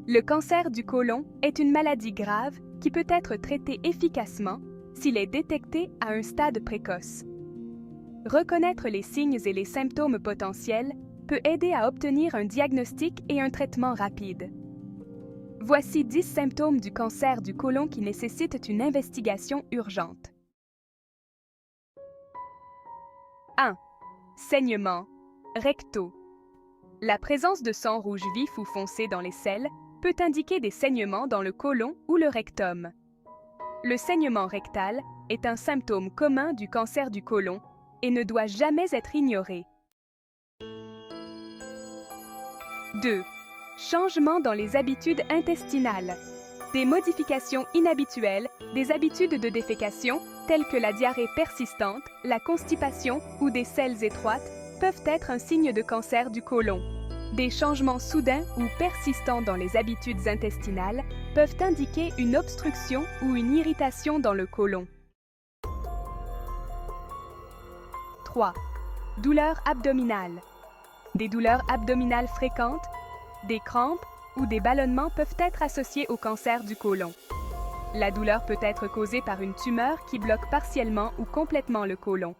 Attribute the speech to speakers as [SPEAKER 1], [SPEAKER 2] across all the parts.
[SPEAKER 1] Le cancer du côlon est une maladie grave qui peut être traitée efficacement s'il est détecté à un stade précoce. Reconnaître les signes et les symptômes potentiels peut aider à obtenir un diagnostic et un traitement rapide. Voici 10 symptômes du cancer du côlon qui nécessitent une investigation urgente. 1. Saignements rectaux. La présence de sang rouge vif ou foncé dans les selles peut indiquer des saignements dans le côlon ou le rectum. Le saignement rectal est un symptôme commun du cancer du côlon et ne doit jamais être ignoré. 2. Changements dans les habitudes intestinales. Des modifications inhabituelles, des habitudes de défécation, telles que la diarrhée persistante, la constipation ou des selles étroites, peuvent être un signe de cancer du côlon. Des changements soudains ou persistants dans les habitudes intestinales peuvent indiquer une obstruction ou une irritation dans le côlon. 3. Douleurs abdominales. Des douleurs abdominales fréquentes, des crampes ou des ballonnements peuvent être associés au cancer du côlon. La douleur peut être causée par une tumeur qui bloque partiellement ou complètement le côlon.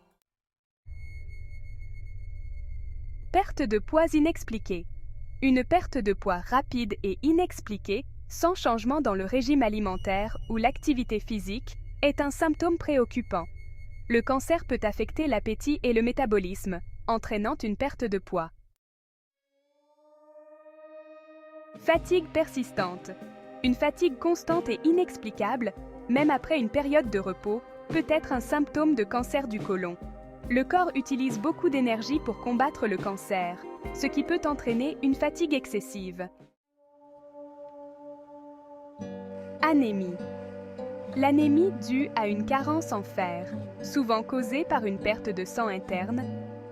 [SPEAKER 1] Perte de poids inexpliquée. Une perte de poids rapide et inexpliquée, sans changement dans le régime alimentaire ou l'activité physique, est un symptôme préoccupant. Le cancer peut affecter l'appétit et le métabolisme, entraînant une perte de poids. Fatigue persistante. Une fatigue constante et inexplicable, même après une période de repos, peut être un symptôme de cancer du côlon. Le corps utilise beaucoup d'énergie pour combattre le cancer, ce qui peut entraîner une fatigue excessive. Anémie. L'anémie due à une carence en fer, souvent causée par une perte de sang interne,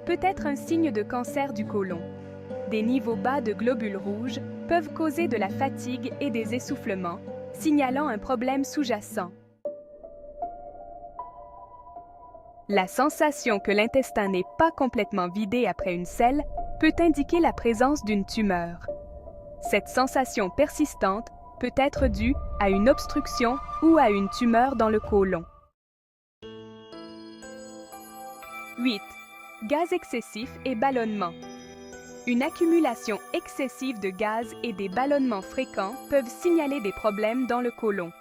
[SPEAKER 1] peut être un signe de cancer du côlon. Des niveaux bas de globules rouges peuvent causer de la fatigue et des essoufflements, signalant un problème sous-jacent. La sensation que l'intestin n'est pas complètement vidé après une selle peut indiquer la présence d'une tumeur. Cette sensation persistante peut être due à une obstruction ou à une tumeur dans le côlon. 8. Gaz excessif et ballonnement. Une accumulation excessive de gaz et des ballonnements fréquents peuvent signaler des problèmes dans le côlon.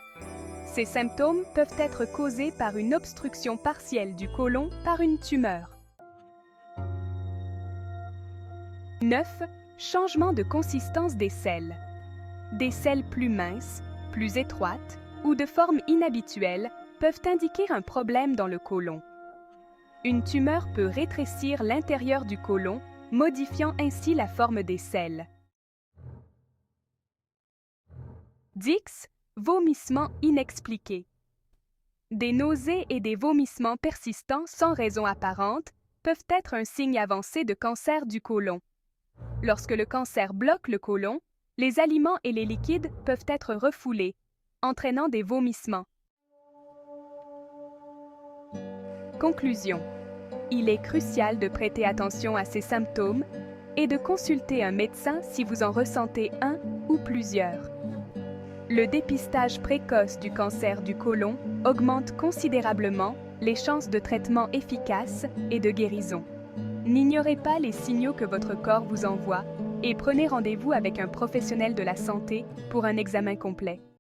[SPEAKER 1] Ces symptômes peuvent être causés par une obstruction partielle du côlon par une tumeur. 9. Changement de consistance des selles. Des selles plus minces, plus étroites ou de forme inhabituelle peuvent indiquer un problème dans le côlon. Une tumeur peut rétrécir l'intérieur du côlon, modifiant ainsi la forme des selles. 10. Vomissements inexpliqués. Des nausées et des vomissements persistants sans raison apparente peuvent être un signe avancé de cancer du côlon. Lorsque le cancer bloque le côlon, les aliments et les liquides peuvent être refoulés, entraînant des vomissements. Conclusion. Il est crucial de prêter attention à ces symptômes et de consulter un médecin si vous en ressentez un ou plusieurs. Le dépistage précoce du cancer du côlon augmente considérablement les chances de traitement efficace et de guérison. N'ignorez pas les signaux que votre corps vous envoie et prenez rendez-vous avec un professionnel de la santé pour un examen complet.